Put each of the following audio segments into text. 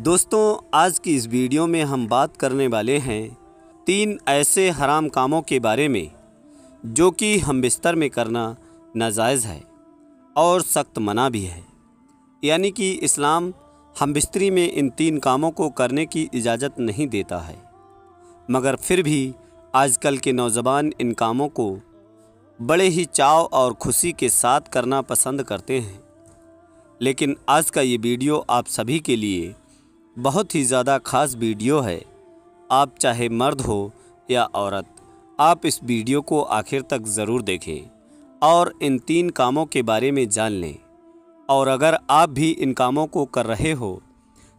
دوستوں، آج کی اس ویڈیو میں ہم بات کرنے والے ہیں 3 ایسے حرام کاموں کے بارے میں جو کہ ہم بستر میں کرنا ناجائز ہے اور سخت منع بھی ہے۔ یعنی کہ اسلام ہم بستری میں ان 3 کاموں کو کرنے کی اجازت نہیں دیتا ہے، مگر پھر بھی آج کل کے نوجوان ان کاموں کو بڑے ہی چاؤ اور خوشی کے ساتھ کرنا پسند کرتے ہیں۔ لیکن آج کا یہ ویڈیو آپ سبھی کے لیے بہت ہی زیادہ خاص ویڈیو ہے۔ آپ چاہے مرد ہو یا عورت، آپ اس ویڈیو کو آخر تک ضرور دیکھیں اور ان 3 کاموں کے بارے میں جان لیں، اور اگر آپ بھی ان کاموں کو کر رہے ہو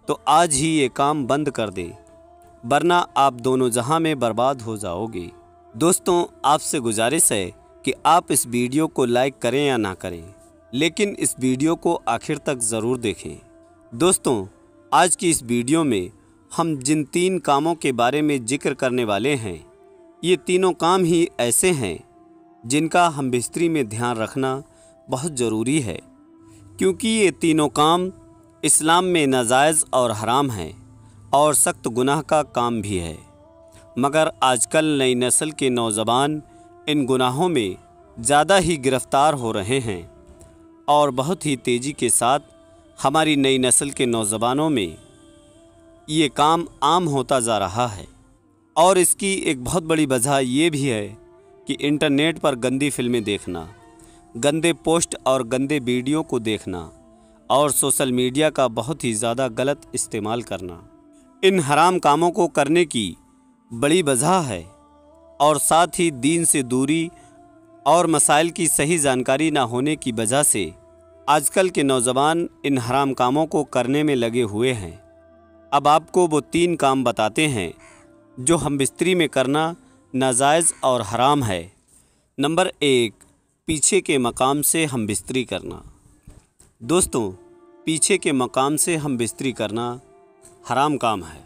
تو آج ہی یہ کام بند کر دیں، ورنہ آپ دونوں جہاں میں برباد ہو جاؤ گے۔ دوستوں، آپ سے گزارش ہے کہ آپ اس ویڈیو کو لائک کریں یا نہ کریں، لیکن اس ویڈیو کو آخر تک ضرور دیکھیں۔ دوستوں، آج کی اس ویڈیو میں ہم جن 3 کاموں کے بارے میں ذکر کرنے والے ہیں، یہ تینوں کام ہی ایسے ہیں جن کا ہم بستری میں دھیان رکھنا بہت ضروری ہے، کیونکہ یہ تینوں کام اسلام میں ناجائز اور حرام ہیں اور سخت گناہ کا کام بھی ہے۔ مگر آج کل نئی نسل کے نوجوان ان گناہوں میں زیادہ ہی گرفتار ہو رہے ہیں، اور بہت ہی تیزی کے ساتھ ہماری نئی نسل کے نوجوانوں میں یہ کام عام ہوتا جا رہا ہے۔ اور اس کی ایک بہت بڑی وجہ یہ بھی ہے کہ انٹرنیٹ پر گندی فلمیں دیکھنا، گندے پوسٹ اور گندے ویڈیو کو دیکھنا، اور سوشل میڈیا کا بہت ہی زیادہ غلط استعمال کرنا ان حرام کاموں کو کرنے کی بڑی وجہ ہے، اور ساتھ ہی دین سے دوری اور مسائل کی صحیح جانکاری نہ ہونے کی وجہ سے آج کل کے نوجوان ان حرام کاموں کو کرنے میں لگے ہوئے ہیں۔ اب آپ کو وہ 3 کام بتاتے ہیں جو ہم بستری میں کرنا ناجائز اور حرام ہے۔ نمبر 1، پیچھے کے مقام سے ہم بستری کرنا۔ دوستوں، پیچھے کے مقام سے ہم بستری کرنا حرام کام ہے۔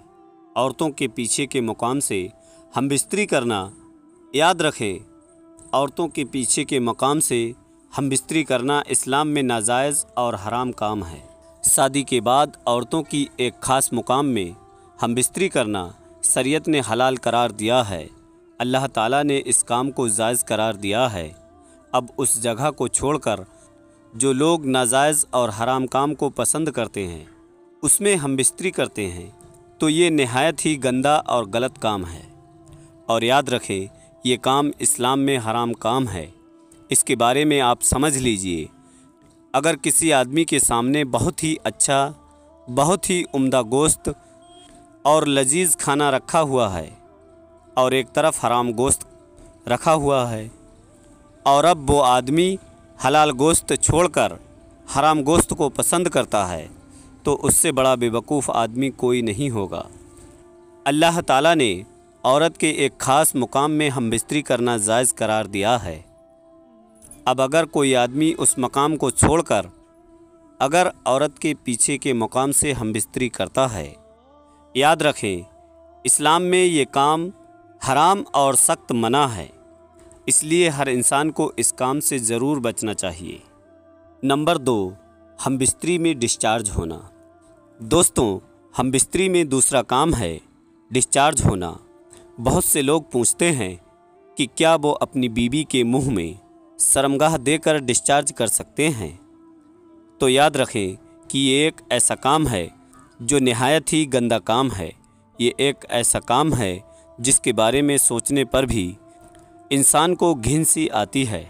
عورتوں کے پیچھے کے مقام سے ہم بستری کرنا، یاد رکھیں، عورتوں کے پیچھے کے مقام سے ہم بستری کرنا اسلام میں ناجائز اور حرام کام ہے۔ شادی کے بعد عورتوں کی ایک خاص مقام میں ہم بستری کرنا شریعت نے حلال قرار دیا ہے۔ اللہ تعالیٰ نے اس کام کو جائز قرار دیا ہے۔ اب اس جگہ کو چھوڑ کر جو لوگ ناجائز اور حرام کام کو پسند کرتے ہیں اس میں ہم بستری کرتے ہیں، تو یہ نہایت ہی گندا اور غلط کام ہے، اور یاد رکھیں یہ کام اسلام میں حرام کام ہے۔ اس کے بارے میں آپ سمجھ لیجئے، اگر کسی آدمی کے سامنے بہت ہی اچھا، بہت ہی عمدہ گوشت اور لذیذ کھانا رکھا ہوا ہے، اور ایک طرف حرام گوشت رکھا ہوا ہے، اور اب وہ آدمی حلال گوشت چھوڑ کر حرام گوشت کو پسند کرتا ہے، تو اس سے بڑا بے وقوف آدمی کوئی نہیں ہوگا۔ اللہ تعالیٰ نے عورت کے ایک خاص مقام میں ہم بستری کرنا جائز قرار دیا ہے۔ اب اگر کوئی آدمی اس مقام کو چھوڑ کر اگر عورت کے پیچھے کے مقام سے ہم بستری کرتا ہے، یاد رکھیں اسلام میں یہ کام حرام اور سخت منع ہے، اس لیے ہر انسان کو اس کام سے ضرور بچنا چاہیے۔ نمبر 2، ہم بستری میں ڈسچارج ہونا۔ دوستوں، ہم بستری میں دوسرا کام ہے ڈسچارج ہونا۔ بہت سے لوگ پوچھتے ہیں کہ کیا وہ اپنی بیوی کے منہ میں شرمگاہ دے کر ڈسچارج کر سکتے ہیں؟ تو یاد رکھیں کہ یہ ایک ایسا کام ہے جو نہایت ہی گندا کام ہے۔ یہ ایک ایسا کام ہے جس کے بارے میں سوچنے پر بھی انسان کو گھن سی آتی ہے۔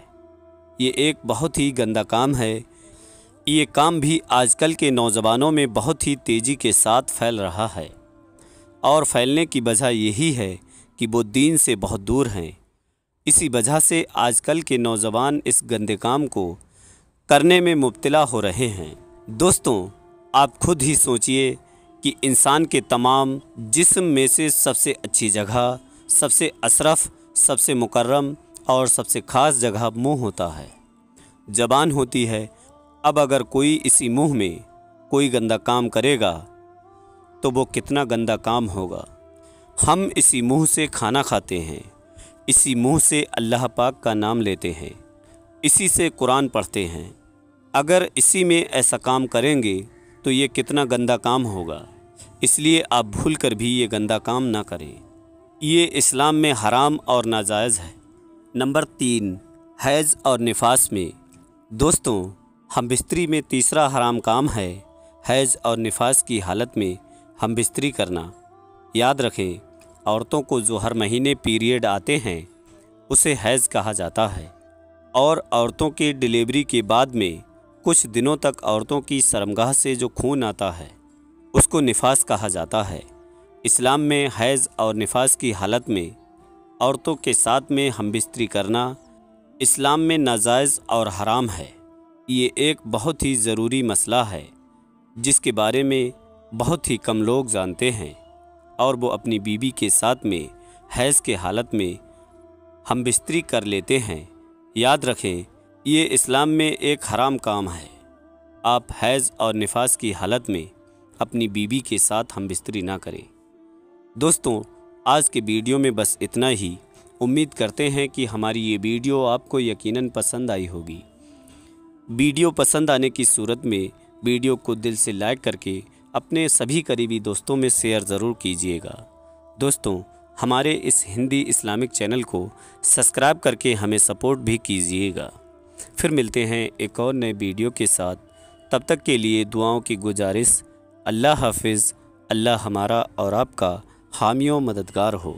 یہ ایک بہت ہی گندا کام ہے۔ یہ کام بھی آج کل کے نوجوانوں میں بہت ہی تیزی کے ساتھ پھیل رہا ہے، اور پھیلنے کی وجہ یہی ہے کہ وہ دین سے بہت دور ہیں۔ اسی وجہ سے آج کل کے نوجوان اس گندے کام کو کرنے میں مبتلا ہو رہے ہیں۔ دوستوں، آپ خود ہی سوچئے کہ انسان کے تمام جسم میں سے سب سے اچھی جگہ، سب سے اشرف، سب سے مکرم اور سب سے خاص جگہ منہ ہوتا ہے، زبان ہوتی ہے۔ اب اگر کوئی اسی منہ میں کوئی گندا کام کرے گا تو وہ کتنا گندا کام ہوگا۔ ہم اسی منہ سے کھانا کھاتے ہیں، اسی منہ سے اللہ پاک کا نام لیتے ہیں، اسی سے قرآن پڑھتے ہیں۔ اگر اسی میں ایسا کام کریں گے تو یہ کتنا گندا کام ہوگا۔ اس لیے آپ بھول کر بھی یہ گندا کام نہ کریں، یہ اسلام میں حرام اور ناجائز ہے۔ نمبر 3، حیض اور نفاس میں۔ دوستوں، ہم بستری میں تیسرا حرام کام ہے حیض اور نفاس کی حالت میں ہم بستری کرنا۔ یاد رکھیں، عورتوں کو جو ہر مہینے پیریڈ آتے ہیں اسے حیض کہا جاتا ہے، اور عورتوں کے ڈیلیوری کے بعد میں کچھ دنوں تک عورتوں کی شرمگاہ سے جو خون آتا ہے اس کو نفاس کہا جاتا ہے۔ اسلام میں حیض اور نفاس کی حالت میں عورتوں کے ساتھ میں ہم بستری کرنا اسلام میں ناجائز اور حرام ہے۔ یہ ایک بہت ہی ضروری مسئلہ ہے جس کے بارے میں بہت ہی کم لوگ جانتے ہیں، اور وہ اپنی بیوی کے ساتھ میں حیض کے حالت میں ہم بستری کر لیتے ہیں۔ یاد رکھیں، یہ اسلام میں ایک حرام کام ہے۔ آپ حیض اور نفاس کی حالت میں اپنی بیوی کے ساتھ ہم بستری نہ کریں۔ دوستوں، آج کے ویڈیو میں بس اتنا ہی۔ امید کرتے ہیں کہ ہماری یہ ویڈیو آپ کو یقیناً پسند آئی ہوگی۔ ویڈیو پسند آنے کی صورت میں ویڈیو کو دل سے لائک کر کے اپنے سبھی قریبی دوستوں میں شیئر ضرور کیجیے گا۔ دوستوں، ہمارے اس ہندی اسلامک چینل کو سبسکرائب کر کے ہمیں سپورٹ بھی کیجیے گا۔ پھر ملتے ہیں ایک اور نئے ویڈیو کے ساتھ، تب تک کے لیے دعاؤں کی گزارش۔ اللہ حافظ۔ اللہ ہمارا اور آپ کا حامی و مددگار ہو۔